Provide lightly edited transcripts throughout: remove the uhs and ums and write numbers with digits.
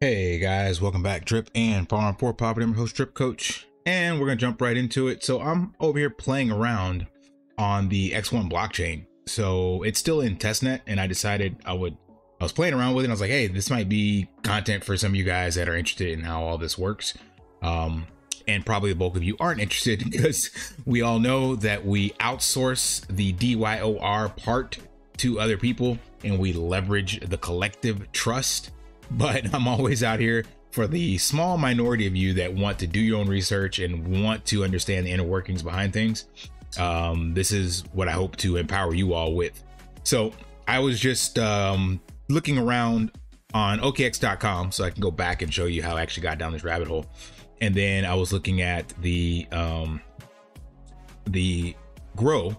Hey guys, welcome back. Drip and Farm for Property. I'm your host, Drip Coach, and we're gonna jump right into it. So I'm over here playing around on the X1 blockchain. So it's still in testnet, and I decided I was playing around with it. And I was like, hey, this might be content for some of you guys that are interested in how all this works. And probably the bulk of you aren't interested because we all know that we outsource the DYOR part to other people, and we leverage the collective trust. But I'm always out here for the small minority of you that want to do your own research and want to understand the inner workings behind things. This is what I hope to empower you all with. So I was just looking around on OKX.com so I can go back and show you how I actually got down this rabbit hole. And then I was looking at the grow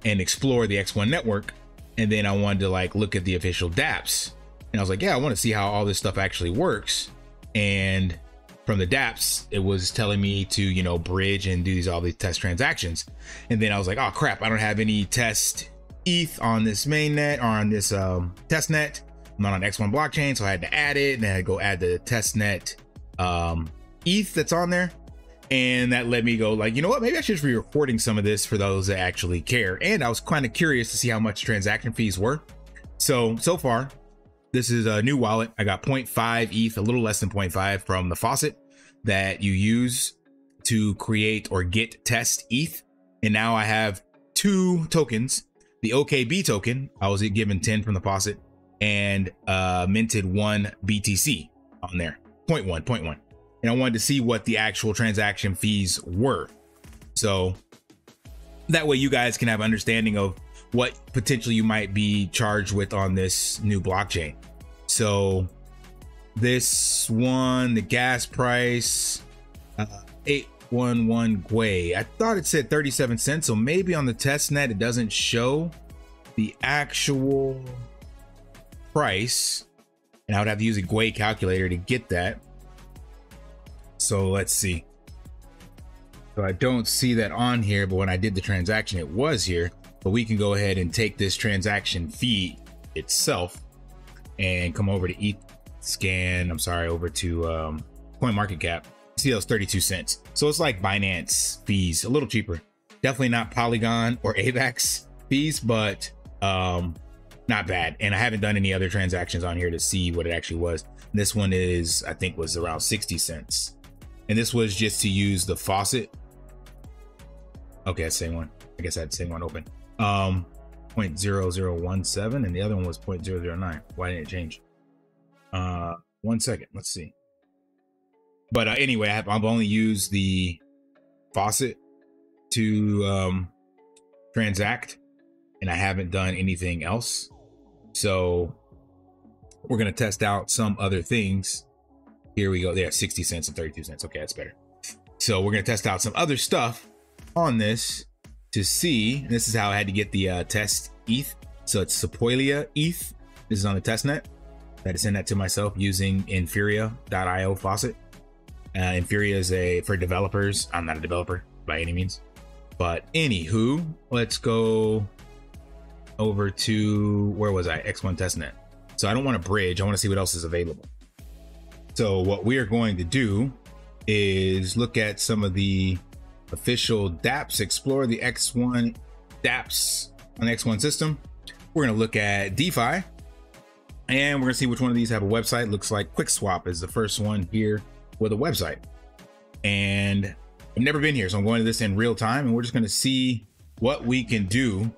and explore the X1 network. And then I wanted to look at the official dapps. And I was like, yeah, I want to see how all this stuff actually works. And from the dapps, it was telling me to, bridge and do all these test transactions. And then I was like, oh crap, I don't have any test ETH on this mainnet or on this testnet. I'm not on X1 blockchain, so I had to add it. And then I had to go add the testnet ETH that's on there. And that let me go you know what, maybe I should just be recording some of this for those that actually care. And I was kind of curious to see how much transaction fees were. So far, this is a new wallet. I got 0.5 ETH, a little less than 0.5 from the faucet that you use to create or get test ETH. And now I have two tokens. The OKB token, I was given 10 from the faucet, and minted 1 BTC on there, 0.1. And I wanted to see what the actual transaction fees were. So that way you guys can have understanding of what potentially you might be charged with on this new blockchain. So this one, the gas price, 811 Gwei. I thought it said 37 cents. So maybe on the test net, it doesn't show the actual price. And I would have to use a Gwei calculator to get that. So let's see. So I don't see that on here, but when I did the transaction, it was here. But we can go ahead and take this transaction fee itself and come over to over to CoinMarketCap. See those 32 cents. So it's like Binance fees, a little cheaper. Definitely not Polygon or AVAX fees, but not bad. And I haven't done any other transactions on here to see what it actually was. This one is, I think, was around 60 cents. And this was just to use the faucet. Okay, that's the same one. I guess I had the same one open. 0.0017, and the other one was 0.009. Why didn't it change? 1 second, let's see. But anyway, I've only used the faucet to transact, and I haven't done anything else. So we're gonna test out some other things. Here we go. There, 60 cents and 32 cents. Okay, that's better. So we're gonna test out some other stuff on this to see. This is how I had to get the test ETH. So it's Sepolia ETH. This is on the testnet. I had to send that to myself using Inferior.io faucet. Inferior is for developers. I'm not a developer by any means, but anywho, let's go over to, where was I? X1 testnet. So I don't want to bridge. I want to see what else is available. So what we are going to do is look at some of the official dapps, explore the X1 dapps on the X1 system. We're going to look at DeFi, and we're going to see which one of these have a website. Looks like QuickSwap is the first one here with a website. And I've never been here, so I'm going to this in real time, and we're just going to see what we can do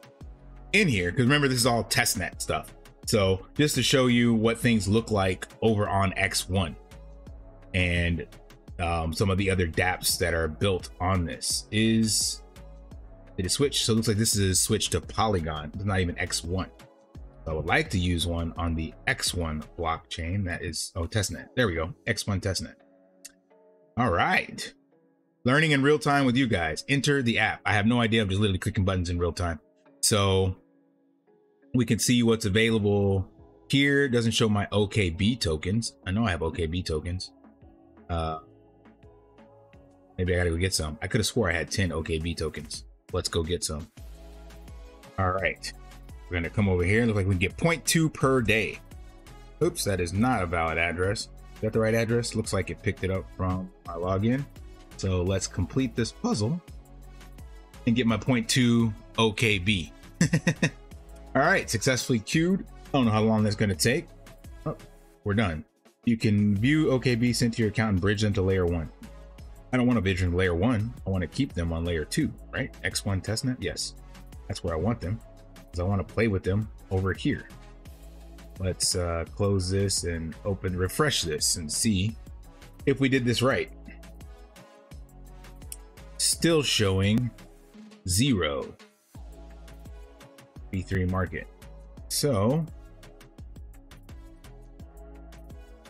in here. Because remember, this is all testnet stuff. So just to show you what things look like over on X1 and some of the other dapps that are built on this. Did it switch? So it looks like this is switched to Polygon. It's not even X1. So I would like to use one on the X1 blockchain. That is, testnet. There we go. X1 testnet. All right. Learning in real time with you guys. Enter the app. I have no idea. I'm just literally clicking buttons in real time. So we can see what's available here. It doesn't show my OKB tokens. I know I have OKB tokens. Maybe I gotta go get some. I could have swore I had 10 OKB tokens. Let's go get some. All right. We're gonna come over here. Look like we can get 0.2 per day. Oops, that is not a valid address. Got the right address? Looks like it picked it up from my login. So let's complete this puzzle and get my 0.2 OKB. All right, successfully queued. I don't know how long that's going to take. Oh, we're done. You can view OKB sent to your account and bridge them to layer 1. I don't want to bridge them to layer 1. I want to keep them on layer 2, right? X1 testnet. Yes, that's where I want them, because I want to play with them over here. Let's close this and refresh this and see if we did this right. Still showing 0 B3 market. So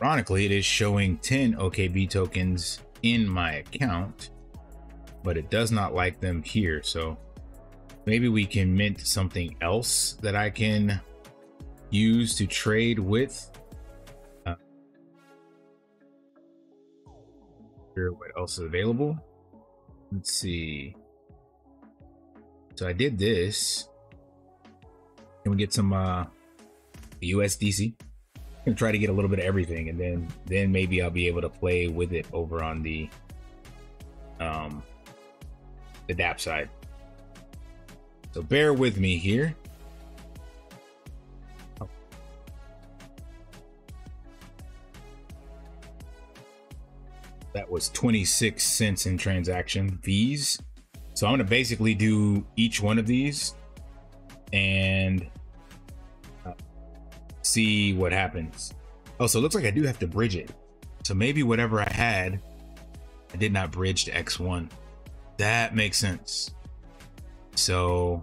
ironically, it is showing 10 OKB tokens in my account, but it does not like them here. So maybe we can mint something else that I can use to trade with. What else is available? Let's see. So I did this. Can we get some USDC? I'm gonna try to get a little bit of everything, and then maybe I'll be able to play with it over on the DApp side. So bear with me here. That was 26 cents in transaction fees. So I'm gonna basically do each one of these and see what happens. Oh, so it looks like I do have to bridge it. So maybe whatever I had, I did not bridge to X1. That makes sense. So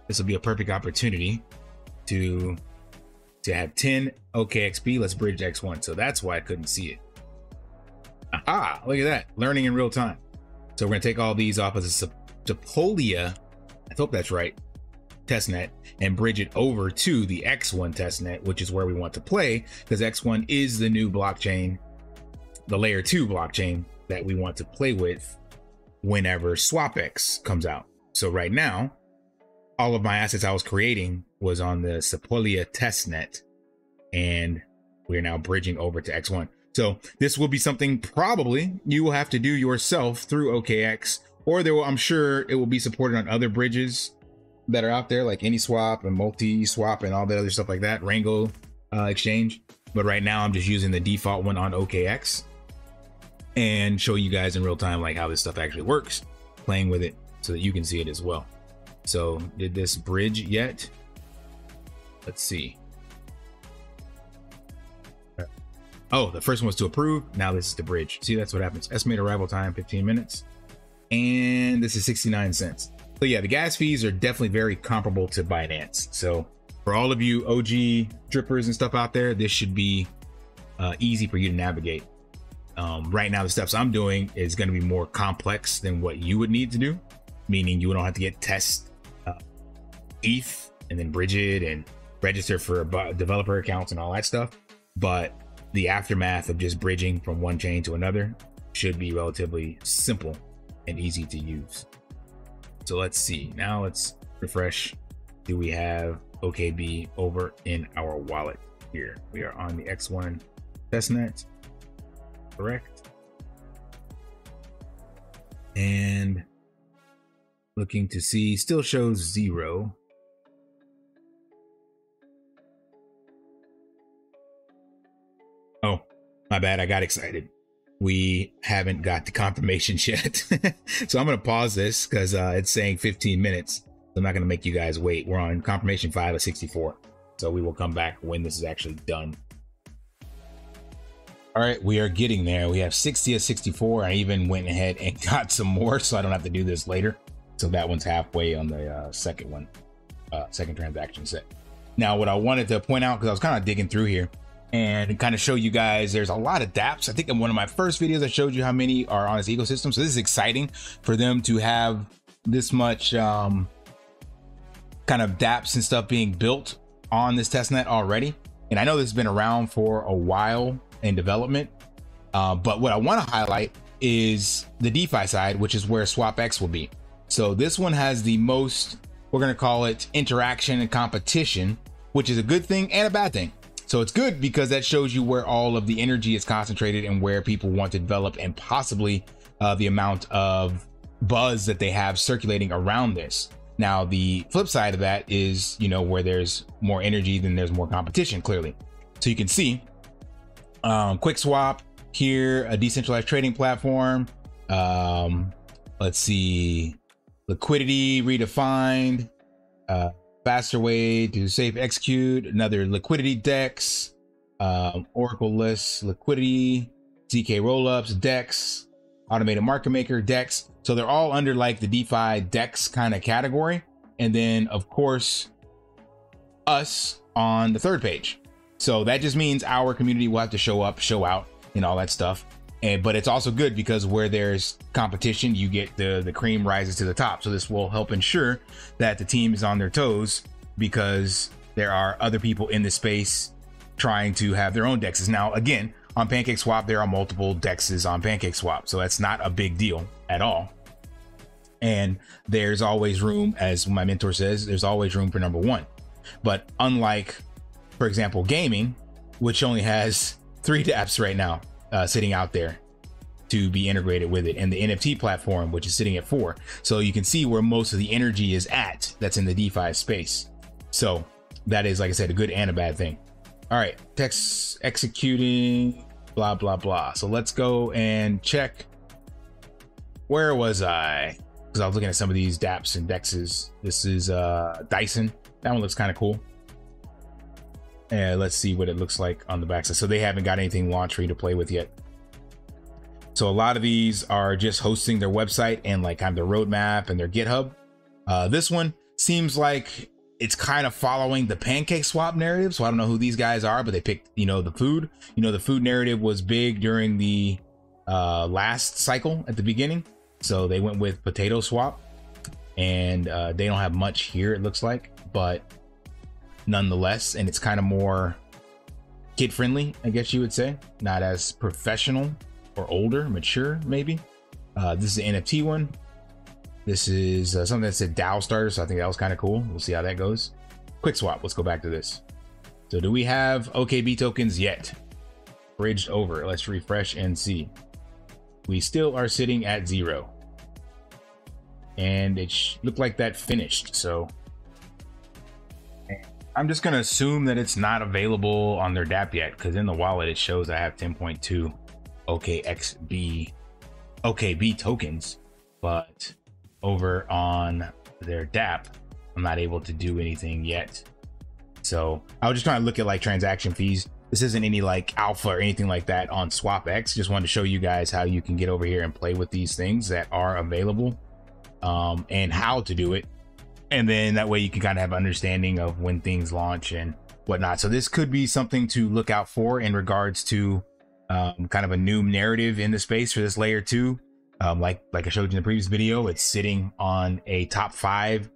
this will be a perfect opportunity to have 10 OKXB. Let's bridge to X1. So that's why I couldn't see it. Aha, look at that. Learning in real time. So we're gonna take all these off as a Sepolia, I hope that's right, testnet, and bridge it over to the X1 testnet, which is where we want to play, because X1 is the new blockchain, the layer 2 blockchain that we want to play with whenever SwapX comes out. So right now, all of my assets I was creating was on the Sepolia testnet, and we're now bridging over to X1. So this will be something probably you will have to do yourself through OKX, or I'm sure it will be supported on other bridges that are out there, like AnySwap and Multi-Swap and all the other stuff like that, Rango exchange. But right now I'm just using the default one on OKX and show you guys in real time like how this stuff actually works, playing with it so that you can see it as well. So did this bridge yet? Let's see. Oh, the first one was to approve. Now this is to bridge. See, that's what happens. Estimated arrival time, 15 minutes. And this is 69 cents. So yeah, the gas fees are definitely very comparable to Binance. So for all of you OG drippers and stuff out there, this should be easy for you to navigate. Right now, the steps I'm doing is going to be more complex than what you would need to do, meaning you don't have to get test ETH and then bridge it and register for developer accounts and all that stuff. But the aftermath of just bridging from one chain to another should be relatively simple and easy to use. So let's see. Now let's refresh. Do we have OKB over in our wallet here? We are on the X1 testnet. Correct. And looking to see, still shows 0. Oh, my bad. I got excited. We haven't got the confirmations yet. So I'm going to pause this because it's saying 15 minutes. I'm not going to make you guys wait. We're on confirmation 5 of 64. So we will come back when this is actually done. All right, we are getting there. We have 60 of 64. I even went ahead and got some more so I don't have to do this later. So that one's halfway on the second one, second transaction set. Now, what I wanted to point out, because I was kind of digging through here and kind of show you guys, there's a lot of dapps. I think in one of my first videos, I showed you how many are on this ecosystem. So this is exciting for them to have this much kind of dapps and stuff being built on this testnet already. And I know this has been around for a while in development, but what I want to highlight is the DeFi side, which is where SwapX will be. So this one has the most, we're going to call it interaction and competition, which is a good thing and a bad thing. So it's good because that shows you where all of the energy is concentrated and where people want to develop, and possibly the amount of buzz that they have circulating around this. Now, the flip side of that is, you know, where there's more energy, then there's more competition, clearly. So you can see quick swap here, a decentralized trading platform. Let's see, liquidity redefined, faster way to safe execute, another liquidity DEX, Oracle list, liquidity, ZK rollups, DEX, automated market maker, DEX. So they're all under like the DeFi DEX kind of category. And then of course, us on the third page. So that just means our community will have to show up, show out, and all that stuff. But it's also good because where there's competition, you get the cream rises to the top. So this will help ensure that the team is on their toes, because there are other people in the space trying to have their own DEXs. Now, again, on PancakeSwap, there are multiple DEXs on PancakeSwap, so that's not a big deal at all. And there's always room, as my mentor says, there's always room for number one. But unlike, for example, gaming, which only has 3 dapps right now sitting out there to be integrated with it, and the NFT platform, which is sitting at 4. So you can see where most of the energy is at that's in the DeFi space. So that is, like I said, a good and a bad thing. All right, text executing, blah, blah, blah. So let's go and check. Where was I? Because I was looking at some of these dapps and dexes. This is Dyson. That one looks kind of cool. And let's see what it looks like on the backside. So they haven't got anything launched for you to play with yet. So a lot of these are just hosting their website and like kind of their roadmap and their GitHub. This one seems like it's kind of following the PancakeSwap narrative. So I don't know who these guys are, but they picked, you know, the food. You know, the food narrative was big during the last cycle at the beginning. So they went with Potato Swap, and they don't have much here, it looks like, but nonetheless, and it's kind of more kid friendly, I guess you would say, not as professional or older, mature, maybe. This is the NFT one. This is something that said DAO starter, so I think that was kind of cool. We'll see how that goes. Quick swap, let's go back to this. So do we have OKB tokens yet? Bridged over, let's refresh and see. We still are sitting at 0. And it looked like that finished, so I'm just gonna assume that it's not available on their DApp yet, because in the wallet it shows I have 10.2 OKB tokens, but over on their DApp I'm not able to do anything yet. So I was just trying to look at like transaction fees. This isn't any like alpha or anything like that on SwapX. Just wanted to show you guys how you can get over here and play with these things that are available, and how to do it. And then that way you can kind of have an understanding of when things launch and whatnot. So this could be something to look out for in regards to kind of a new narrative in the space for this layer 2. Like I showed you in the previous video, it's sitting on a top 5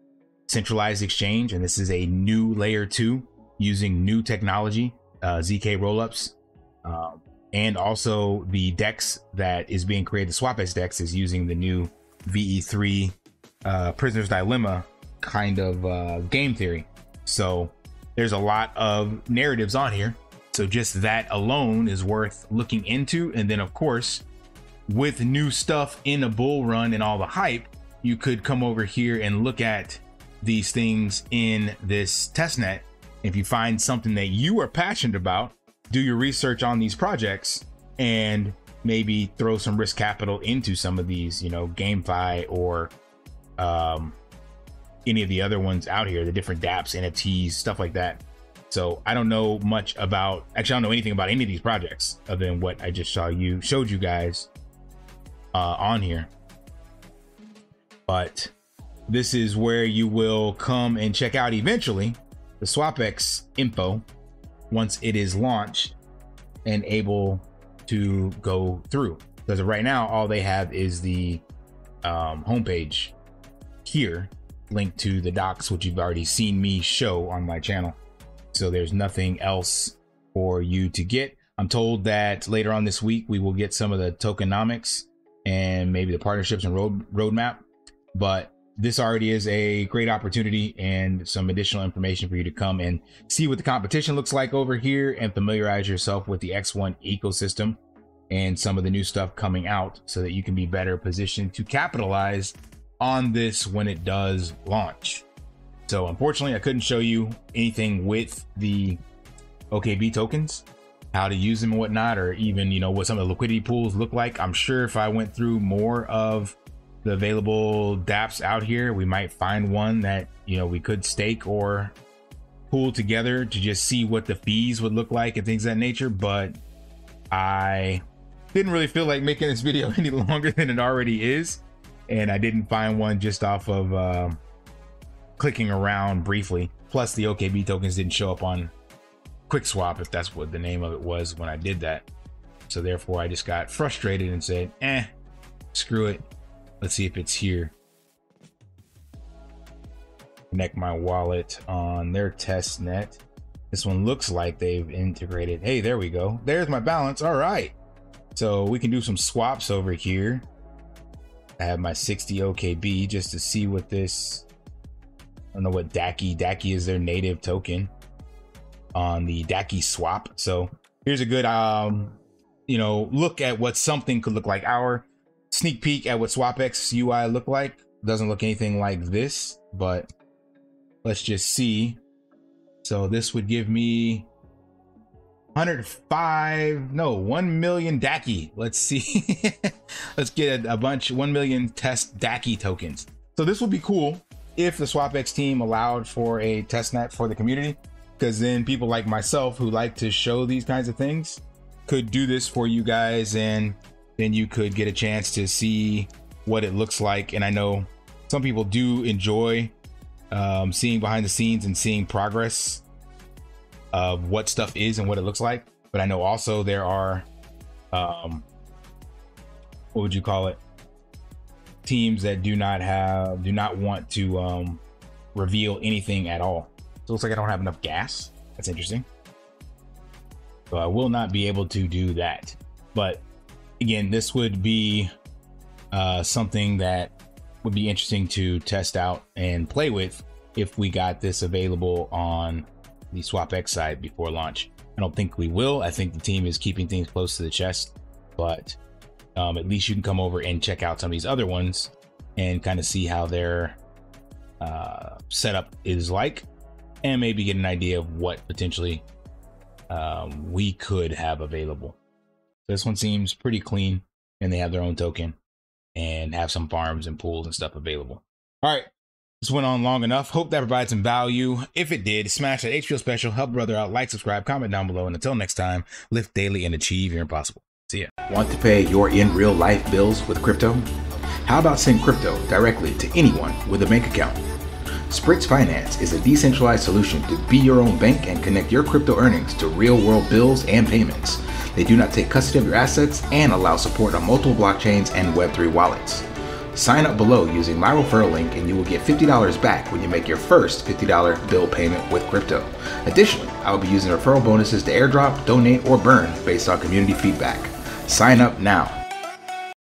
centralized exchange, and this is a new layer 2 using new technology, ZK rollups, and also the DEX that is being created. The SwapX DEX is using the new VE3 Prisoner's Dilemma kind of game theory. So there's a lot of narratives on here, so just that alone is worth looking into. And then of course, with new stuff in a bull run and all the hype, you could come over here and look at these things in this testnet. If you find something that you are passionate about, do your research on these projects and maybe throw some risk capital into some of these, you know, GameFi or any of the other ones out here, the different dapps, NFTs, stuff like that. So I don't know much about, actually I don't know anything about any of these projects other than what I just showed you guys on here. But this is where you will come and check out eventually the SwapX info once it is launched and able to go through. Because right now all they have is the homepage here linked to the docs, which you've already seen me show on my channel. So there's nothing else for you to get. I'm told that later on this week we will get some of the tokenomics and maybe the partnerships and roadmap, but this already is a great opportunity and some additional information for you to come and see what the competition looks like over here and familiarize yourself with the X1 ecosystem and some of the new stuff coming out so that you can be better positioned to capitalize on this when it does launch. So unfortunately, I couldn't show you anything with the OKB tokens, how to use them and whatnot, or even, you know, what some of the liquidity pools look like. I'm sure if I went through more of the available dapps out here, we might find one that, you know, we could stake or pool together to just see what the fees would look like and things of that nature. But I didn't really feel like making this video any longer than it already is, and I didn't find one just off of clicking around briefly. Plus the OKB tokens didn't show up on QuickSwap, if that's what the name of it was when I did that. So therefore I just got frustrated and said, screw it. Let's see if it's here. Connect my wallet on their test net. This one looks like they've integrated. Hey, there we go. There's my balance. All right. So we can do some swaps over here. I have my 60 OKB just to see what this, I don't know what DACI is their native token on the DACI swap. So here's a good, you know, look at what something could look like. Our sneak peek at what SwapX UI look like. Doesn't look anything like this, but let's just see. So this would give me 1 million DACI. Let's see. Let's get a bunch, 1 million test DACI tokens. So this would be cool if the SwapX team allowed for a testnet for the community, because then people like myself who like to show these kinds of things could do this for you guys, and then you could get a chance to see what it looks like. And I know some people do enjoy seeing behind the scenes and seeing progress of what stuff is and what it looks like. But I know also there are, what would you call it? Teams that do not want to reveal anything at all. So it looks like I don't have enough gas. That's interesting. So I will not be able to do that. But again, this would be something that would be interesting to test out and play with if we got this available on the SwapX side before launch. I don't think we will. I think the team is keeping things close to the chest, but at least you can come over and check out some of these other ones and kind of see how their setup is like, and maybe get an idea of what potentially we could have available. This one seems pretty clean, and they have their own token and have some farms and pools and stuff available. All right, this went on long enough. Hope that provides some value. If it did, smash that HBO special, help a brother out, like, subscribe, comment down below, and until next time, lift daily and achieve your impossible. See ya. Want to pay your in real life bills with crypto? How about send crypto directly to anyone with a bank account? SPRITZ Finance is a decentralized solution to be your own bank and connect your crypto earnings to real-world bills and payments. They do not take custody of your assets and allow support on multiple blockchains and Web3 wallets. Sign up below using my referral link and you will get $50 back when you make your first $50 bill payment with crypto. Additionally, I will be using referral bonuses to airdrop, donate, or burn based on community feedback. Sign up now.